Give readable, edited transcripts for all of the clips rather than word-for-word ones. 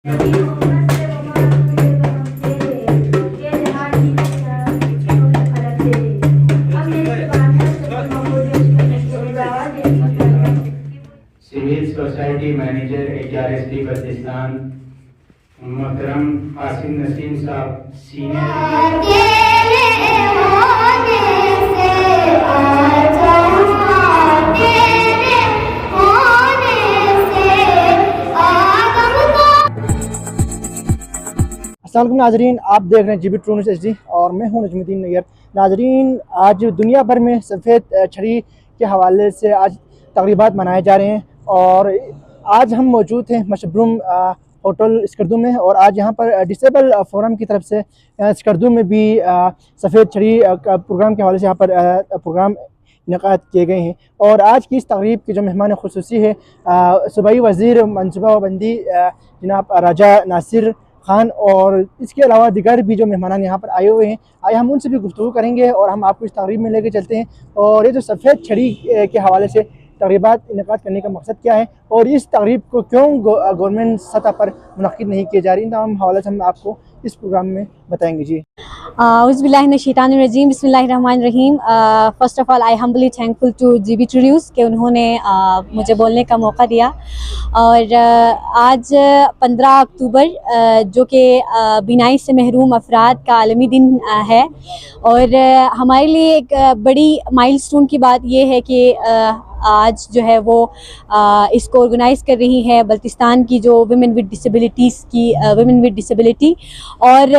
Civil society manager HRSD Baltistan मोहतरम आसिम नसीम साहब अस्सलाम नाजरीन, आप देख रहे हैं GB ट्रू न्यूज़ HD और मैं हूं नजमुद्दीन नैयर। नाजरीन, आज दुनिया भर में सफ़ेद छड़ी के हवाले से आज तक़रीबात मनाए जा रहे हैं और आज हम मौजूद हैं मशबरूम होटल स्कर्दू में और आज यहाँ पर डिसेबल फोरम की तरफ से स्कर्दू में भी सफ़ेद छड़ी प्रोग्राम के हवाले से यहाँ पर प्रोग्राम इनेकाद किए गए हैं। और आज की इस तक़रीब के जो मेहमान ख़ुसूसी है सूबाई वज़ीर मनसूबा बंदी जनाब राजा नासिर खान और इसके अलावा दिगर भी जो मेहमान यहाँ पर आए हुए हैं, आए हम उनसे भी गुफ्तगू करेंगे और हम आपको इस तक़रीब में लेके चलते हैं। और ये जो सफ़ेद छड़ी के हवाले से तक़रीबात इनेकाद करने का मकसद क्या है और इस तक़रीब को क्यों गवर्नमेंट सतह पर मुनक़्क़िद नहीं किए जा रही, इन तमाम हवाले से हम आपको इस प्रोग्राम में बताएंगे। जी औज़ुबिल्लाहिमिनश्शैतानिर्रजीम, बिस्मिल्लाहिर्रहमानिर्रहीम। First of all I humbly thankful to GB true news कि उन्होंने मुझे बोलने का मौका दिया। और आज 15 अक्टूबर जो कि बीनाई से महरूम अफराद का आलमी दिन है और हमारे लिए एक बड़ी माइलस्टोन की बात ये है कि आज जो है वो इसको ऑर्गेनाइज़ कर रही है बल्तिस्तान की जो वुमेन विद डिसेबिलिटी और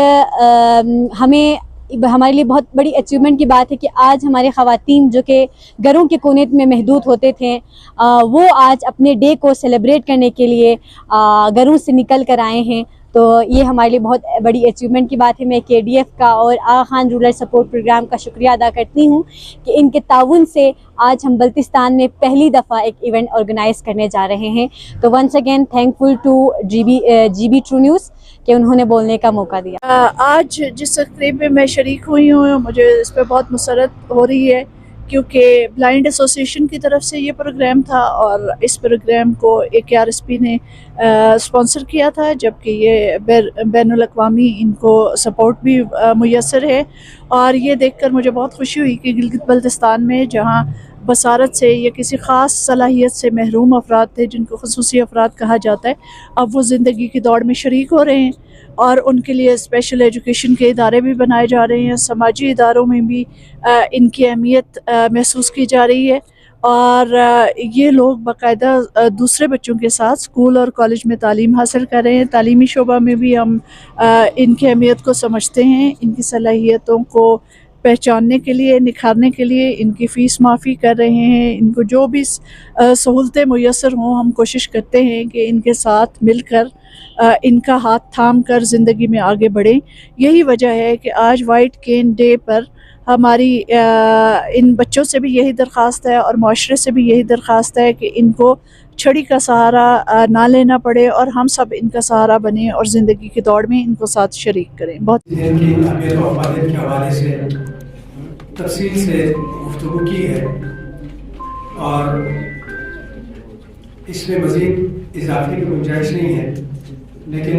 हमारे लिए बहुत बड़ी अचीवमेंट की बात है कि आज हमारे ख़वातीन जो कि घरों के कोने में महदूद होते थे वो आज अपने डे को सेलिब्रेट करने के लिए घरों से निकल कर आए हैं। तो ये हमारे लिए बहुत बड़ी अचीवमेंट की बात है। मैं KDF का और आगा खान रूरल सपोर्ट प्रोग्राम का शुक्रिया अदा करती हूँ कि इनके ताउन से आज हम बल्तिस्तान में पहली दफ़ा एक इवेंट ऑर्गेनाइज़ करने जा रहे हैं। तो once again thankful to GB true news कि उन्होंने बोलने का मौका दिया। आज जिस तक़रीब में मैं शरीक हुई हूँ मुझे इस पर बहुत मुसरत हो रही है क्योंकि ब्लाइंड एसोसिएशन की तरफ से ये प्रोग्राम था और इस प्रोग्राम को AKRSP ने स्पॉन्सर किया था, जबकि ये बैनुल अक़वामी इनको सपोर्ट भी मुयस्सर है। और ये देखकर मुझे बहुत खुशी हुई कि गिलगित बल्तिस्तान में जहाँ बसारत से या किसी ख़ास सलाहियत से महरूम अफराद थे जिनको ख़ुसूसी अफराद कहा जाता है, अब वो ज़िंदगी की दौड़ में शरीक हो रहे हैं और उनके लिए स्पेशल एजुकेशन के इदारे भी बनाए जा रहे हैं। समाजी इदारों में भी इनकी अहमियत महसूस की जा रही है और ये लोग बाकायदा दूसरे बच्चों के साथ स्कूल और कॉलेज में तालीम हासिल कर रहे हैं। तालीमी शोबा में भी हम इनकी अहमियत को समझते हैं, इनकी सलाहियतों को पहचानने के लिए, निखारने के लिए इनकी फ़ीस माफ़ी कर रहे हैं। इनको जो भी सहूलतें मुयस्सर हों हम कोशिश करते हैं कि इनके साथ मिलकर इनका हाथ थाम कर ज़िंदगी में आगे बढ़ें। यही वजह है कि आज वाइट केन डे पर हमारी इन बच्चों से भी यही दरख्वास्त है और माशरे से भी यही दरख्वास्त है कि इनको छड़ी का सहारा ना लेना पड़े और हम सब इनका सहारा बने और ज़िंदगी की दौड़ में इनको साथ शरीक करें। बहुत के हवाले से तफसील से गुफ्तगू की है और इसमें मज़ीद इजाफे की गुंजाइश नहीं है, लेकिन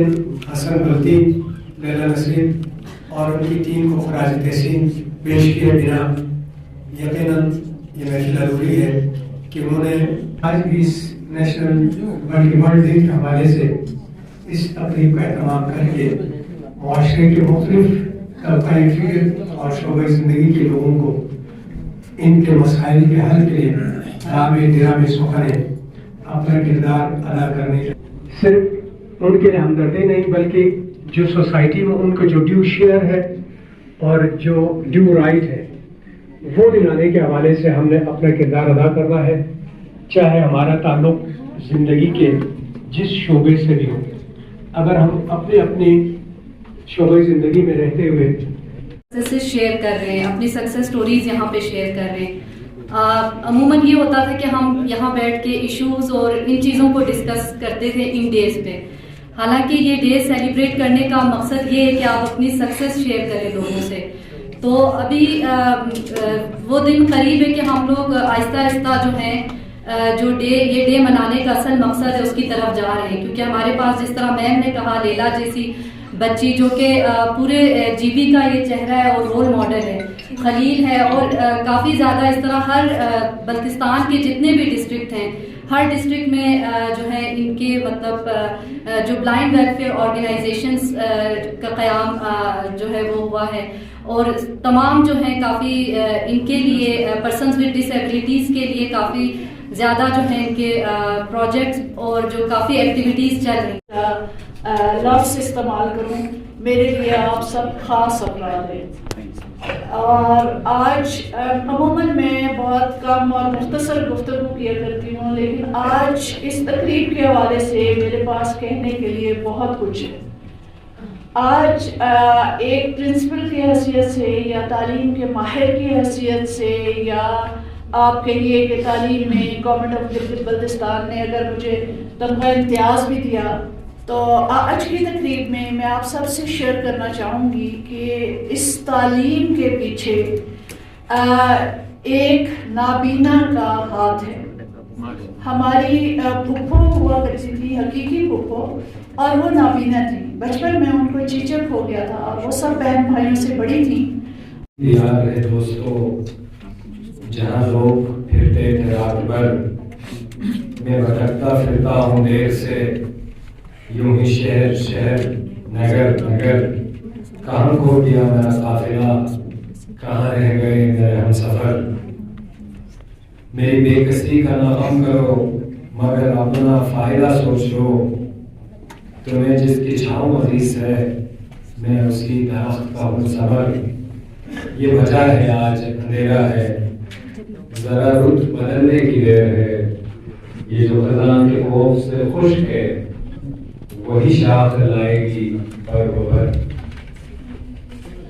हसन बल्ती, लैला नसरीन और उनकी टीम को खराज तहसीन पेश किए बिना यकीनन ये महफिल ज़रूरी है कि उन्होंने आज भी इस नेशनल वर्ल्ड डे के हवाले से इस तकरीब का एहतमाम करके माशरे के मुख्तलिफ तबक़ाई फ़िक्र और शोबे ज़िंदगी के लोगों को इनके मसाइल के हल के लिए राम सुखने अपना किरदार अदा करने, सिर्फ उनके लिए हमदर्दी नहीं बल्कि जो सोसाइटी में उनका जो ड्यू शेयर है और जो ड्यू राइट है वो दिलाने के हवाले से हमने अपना किरदार अदा करना है, चाहे हमारा ताल्लुक ज़िंदगी के जिस शोबे से भी हो। अगर हम अपनी शोबे ज़िंदगी में रहते हुए सक्सेस शेयर कर रहे हैं, अपनी सक्सेस स्टोरीज यहाँ पे शेयर कर रहे हैं। अमूमन ये होता था कि हम यहाँ बैठ के इश्यूज और इन चीज़ों को डिस्कस करते थे इन डेज पे। हालांकि ये डे सेलिब्रेट करने का मकसद ये है कि आप अपनी सक्सेस शेयर करें लोगों से। तो अभी वो दिन करीब है कि हम लोग आहिस्ता आहिस्ता जो है جو یہ ڈے منانے کا اصل مقصد ہے اس کی طرف جا رہے ہیں. کیونکہ ہمارے پاس جس طرح میم نے کہا لیلا جیسی بچی جو کہ پورے جی بی کا یہ چہرہ ہے اور رول ماڈل ہے, خلیل ہے, اور کافی زیادہ اس طرح ہر بلتستان کے جتنے بھی ڈسٹرکٹ ہیں ہر ڈسٹرکٹ میں جو ہے ان کے مطلب جو بلائنڈ ویلفیئر آرگنائزیشنز کا قیام جو ہے وہ ہوا ہے, اور تمام جو ہیں کافی ان کے لیے پرسنز ود ڈسیبلٹیز کے لیے کافی زیادہ جو ہے ان کے پروجیکٹس اور جو کافی ایکٹیویٹیز چل رہی ہیں. لفظ استعمال کروں, میرے لیے آپ سب خاص افراد ہیں, اور آج عموماً میں بہت کم اور مختصر گفتگو کیا کرتی ہوں, لیکن آج اس تقریب کے حوالے سے میرے پاس کہنے کے لیے بہت کچھ ہے. آج ایک پرنسپل کی حیثیت سے یا تعلیم کے ماہر کی حیثیت سے یا آپ کہیے کہ تعلیم میں گورنمنٹ آف گلگت بلتستان نے اگر مجھے تنخواہ امتیاز بھی دیا, تو آج کی تقریب میں میں آپ سب سے شیئر کرنا چاہوں گی کہ اس تعلیم کے پیچھے ایک نابینا کا ہاتھ ہے. ہماری پھپھو ہوا کرتی تھی, حقیقی پھپھو, اور وہ نابینا تھی. بچپن میں ان کو چیچک ہو گیا تھا, اور وہ سب بہن بھائیوں سے بڑی تھی. یار ہے دوستو, جہاں لوگ پھرتے تھے رات بھر, میں بھٹکتا پھرتا ہوں دیر سے, یوں ہی شہر شہر نگر نگر, کہاں کھو گیا میرا قافلہ, کہاں رہ گئے میرے ہم سفر. میری بے کسی کا نہ غم کرو, مگر اپنا فائدہ سوچ لو. تمہیں جس کی چھاؤں عزیز ہے, میں اس کی درخت کا ہوں صبر. یہ وجہ ہے آج اندھیرا ہے, ذرا رخ بدلنے کی دیر ہے. یہ جو خزاں کے خوف سے خشک ہے, وہی شاخ لائے گی پر بھر.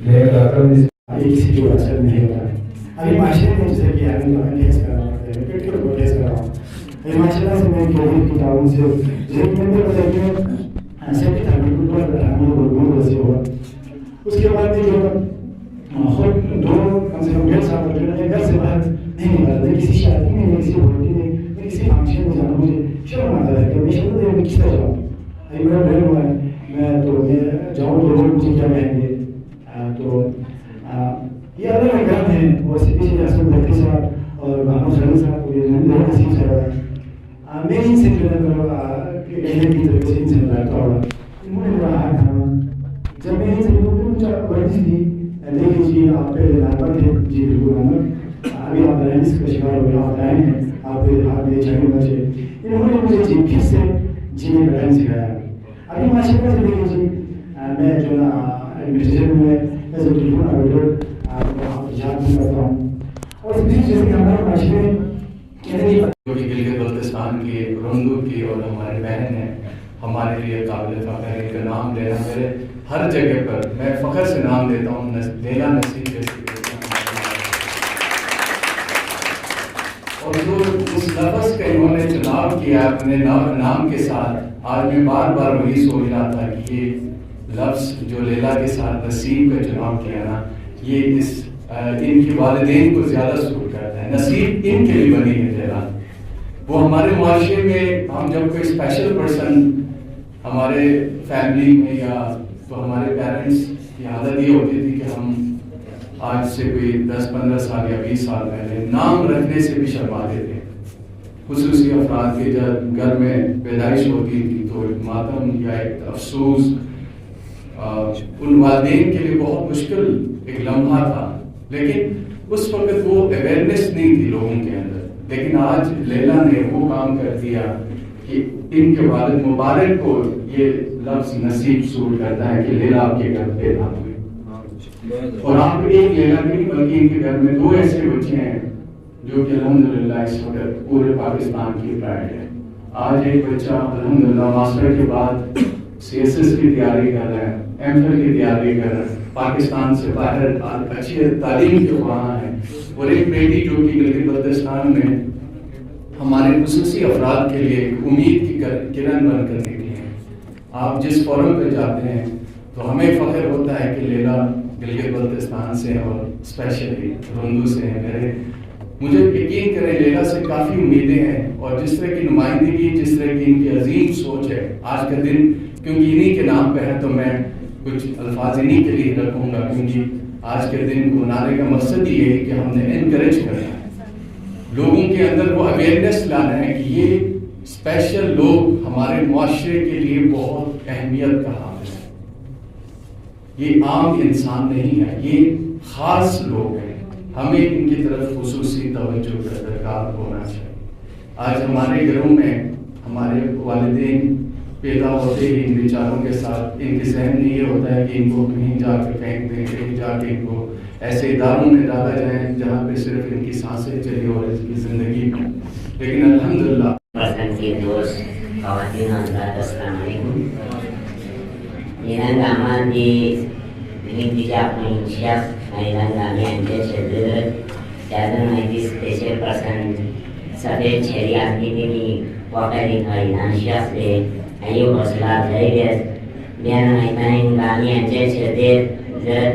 میرے رقم کسی کو اثر نہیں ہوتا ہے. ابھی معاشرے میں جیسے کہ انڈیس کر رہا ہے, پریکٹیکل پروگریس کر رہا ہوں. ابھی معاشرہ سے میں کیونکہ کتابوں سے ذہن میں بتائیے سیفٹی تھا بالکل پر بتانے اور گھوم ویسے ہوا. اس کے بعد جو خود دو کم سے کم 1.5 سال میں گھر سے باہر نہیں نکلا تھا. کسی شادی میں نہیں, کسی ہوٹل میں, کسی فنکشن میں جانا مجھے شرم آتا ہے کہ میں شروع میں کس طرح جاؤں. ابھی میرا بہن ہوا ہے, میں جاؤں تو لوگ مجھے کیا کہیں گے. تو یہ الگ گھر ہے, اور پیچھے حسن بھٹی صاحب اور محمد خلیل صاحب کو یہ دونوں نصیب صاحب ہے. میں ان سے کہنے کی طرف سے ان سے لڑتا ہوا, انہوں نے میرا ہاتھ تھاما. جب میں ان سے مجھے ورزش تھی, دیکھیں جی آپ پہلے لاپر تھے, جی بالکل محمد, ابھی آپ ڈائنس کا شکار ہو گیا, آپ لائن ہیں, آپ کے ہاتھ میں چھڑے بچے. انہوں نے مجھے جی پھر سے جی میں بیٹھن سکھایا. ابھی معاشرے سے دیکھیں جی, میں جو نا ایڈمنسٹریشن میں ایز اے ٹیلیفون آپریٹر آپ یاد نہیں کرتا ہوں. اور اس بیچ جیسے کہ ہمارے معاشرے میں جو کہ گلگت بلتستان کی رندو کی اور ہمارے بہن ہیں, ہمارے لیے قابل فخر ہے. ان کا نام لینا میرے ہر جگہ پر میں فخر سے نام دیتا ہوں, لیلا نصیب جیسی. اور جو اس لفظ کا انہوں نے چناؤ کیا اپنے نام کے ساتھ, آج میں بار بار وہی سوچ رہا تھا کہ یہ لفظ جو لیلا کے ساتھ نصیب کا چناؤ کیا نا, یہ ان کے والدین کو زیادہ سوٹ کرتا ہے. نصیب ان کے لیے بنی ہے لیلا. وہ ہمارے معاشرے میں ہم جب کوئی اسپیشل پرسن ہمارے فیملی میں, یا تو ہمارے پیرنٹس کی عادت یہ ہوتی تھی کہ ہم آج سے کوئی 10-15 سال یا 20 سال پہلے نام رکھنے سے بھی شرماتے تھے. خصوصی افراد کے جب گھر میں پیدائش ہوتی تھی تو ایک ماتم یا ایک افسوس ان والدین کے لیے بہت مشکل ایک لمحہ تھا. لیکن اس وقت وہ اویئرنیس نہیں تھی لوگوں کے اندر. لیکن آج لیلا نے وہ کام کر دیا کہ ان کے والد مبارک کو یہ لفظ نصیب سوٹ کرتا ہے کہ لیلا آپ کے گھر پیدا ہوئے. اور آپ ایک لیلا نہیں بلکہ ان کے گھر میں 2 ایسے بچے ہیں جو کہ الحمدللہ اس وقت پورے پاکستان کی پرائڈ ہے. آج ایک بچہ الحمدللہ ماسٹر کے بعد CSS کی تیاری کر رہا ہے, MPhil کی تیاری کر رہا ہے, پاکستان سے باہر اچھی تعلیم کے خواہاں ہے. اور ایک بیٹی جو کہ گلگت بلتستان میں ہمارے خصوصی افراد کے لیے ایک امید کی کرن بن کر نکلی ہے. آپ جس فورم پہ جاتے ہیں تو ہمیں فخر ہوتا ہے کہ لیلا گلگت بلتستان سے اور اسپیشلی رندو سے ہیں. میرے مجھے یقین کریں لیلا سے کافی امیدیں ہیں، اور جس طرح کی نمائندگی، جس طرح کی ان کی عظیم سوچ ہے، آج کا دن کیونکہ انہی کے نام پہ ہے تو میں کچھ الفاظ انہی کے لیے رکھوں گا، کیونکہ آج کے دن کو منانے کا مقصد یہ ہے کہ ہم نے انکریج کرنا ہے، لوگوں کے اندر وہ اویئرنیس لانا ہے کہ یہ اسپیشل لوگ ہمارے معاشرے کے لیے بہت اہمیت کا حامل ہے، یہ عام انسان نہیں ہے، یہ خاص لوگ ہیں، ہمیں ان کی طرف خصوصی توجہ کا درکار ہونا چاہیے۔ آج ہمارے گھروں میں ہمارے والدین پیدا ہوتے ہی ان بیچاروں کے ساتھ ان کے ذہن میں یہ ہوتا ہے کہ ان کو کہیں جا کے پھینک دیں، کہیں جا کے ان کو ایسے اداروں میں ڈالا جائے جہاں پہ صرف ان کی سانسیں چلی اور اس کی زندگی میں، لیکن الحمدللہ دوست خواتین و حضرات السلام علیکم. Ilang gaman di dijak menginsyaf ilang kami ante cedera jadon ini special person sabe ceri akti ni wakari ilang syaf de ayo hosla dhairyas biar ilang kami ante cedera zat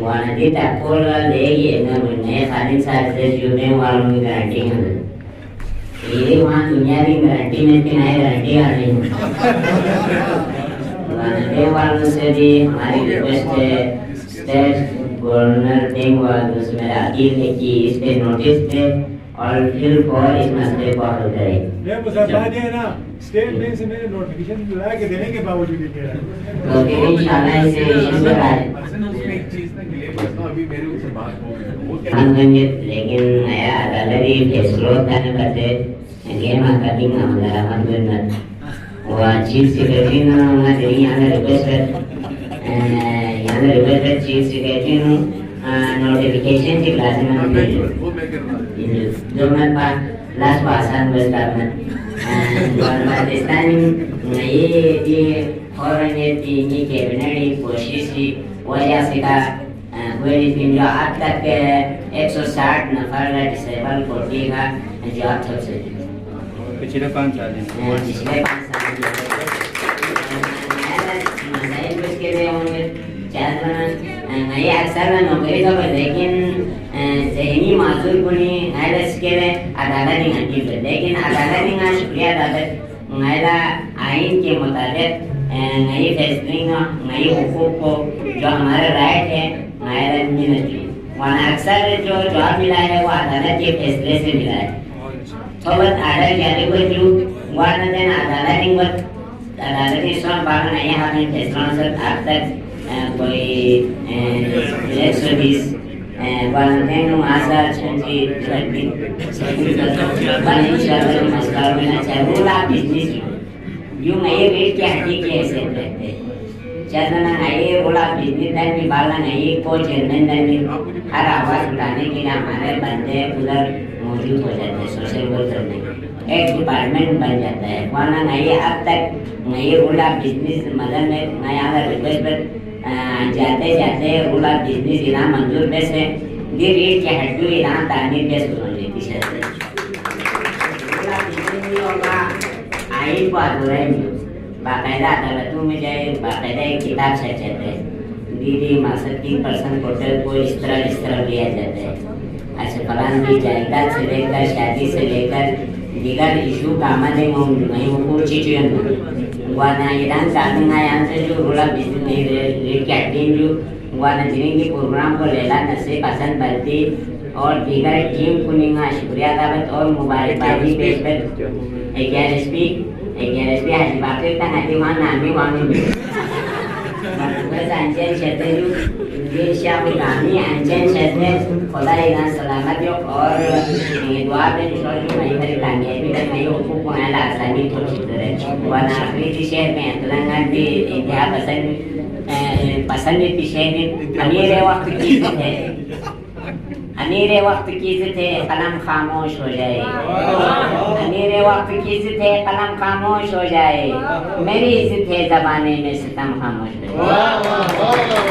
wana di takol legi enggak khalin saat jume walau garanti kan ini वहाँ दुनिया की guarantee में कि नहीं guarantee आ रही है वालों से भी हमारी रिक्वेस्ट है स्टेट गवर्नर टीम वालों से मेरा अपील है कि इस पे नोटिस दे और फिर फौर इस मसले को हल करे। मैं मुसलमान है ना स्टेट बैंक से मैंने नोटिफिकेशन ला के देने के बावजूद ये कह रहा तो फिर इंशाल्लाह इसे इशू कराए हम कहेंगे लेकिन नया अदालत ही फैसलों करने बदले ये मार्केटिंग हमारा मतलब वो चीफ सेक्रेटरी ना हमारे यहाँ request chief secretary no notification की क्लास में जो मैं लास्ट पासान बस्ता में पाकिस्तान ये और ये कैबिनेट कोशिश की वजह से का कोई जो अब तक 160 नफर डिसेबल कोटी का जॉब सबसे पिछले 5 साल पिछले 5 साल के लिए होंगे ये अक्सर नौकरी तो लेकिन जहनी माजूर कुनी नाइलस के लिए अदालत नहीं आती है लेकिन अदालत नहीं आ शुक्रिया अदालत नाइला आइन के मुताबिक नई फैसले नई हुकूक को जो हमारे राइट है नाइला मिलती वहाँ अक्सर जो जॉब मिला है वो अदालत के फैसले से मिला है सोबत आडर जाने को जो वाला दिन अदालत ने सोन पालन नहीं हमने फैसलों से अब तक कोई 120 वाला दिन आसार चंदी रखी वाले इंशाल्लाह मस्कार में ना चाहिए वो लाभ बिजनेस जो नए रेट के हकीकी ऐसे रहते हैं चलना नए वो लाभ बिजनेस दान में बाला नए को चेयरमैन दान में हर आवाज उठाने के लिए हमारे बंदे उधर मौजूद हो जाते हैं सोशल वर्कर में एक डिपार्टमेंट बन जाता है वरना नहीं अब तक नई रूल ऑफ बिजनेस मदद में नया रिक्वेस्ट पर जाते जाते रूल ऑफ बिजनेस इनाम मंजूर पे से दी रेट के हटू इनाम तामीर पे सुन लेती है रूल ऑफ बिजनेस नहीं होगा आइन को अधूरा ही बाकायदा अदालतों में जाए बाकायदा एक किताब छपते हैं दीदी मकसद 3% कोटल को इस तरह लिया जाता है अच्छा फलान की जायदाद से लेकर शादी से लेकर दीगर इशू का आमदे में हुकूक चीज़ें वाना ईरान ताकना यहाँ से जो रूल ऑफ बिजनेस लेके टीम जो वाना जिन्हें प्रोग्राम को लेला नसे पसंद बनती और दीगर टीम को निगा शुक्रिया दावत और मुबारकबादी पेश कर 11 हाजी बाकी का नाती वहाँ नामी वहाँ बस अंजन क्षेत्र Indonesia kami anjen setnya kota dengan selamat yuk or dua dan soal mai dari tangga itu dan mai hukum pengalah sani tu cerita wana akri di share में तेलंगाना di India पसंद di share में अनेरे वक्त की थे कलम खामोश हो जाए अनेरे वक्त की थे कलम खामोश हो जाए मेरी इज्जत है ज़बाने में सितम खामोश हो जाए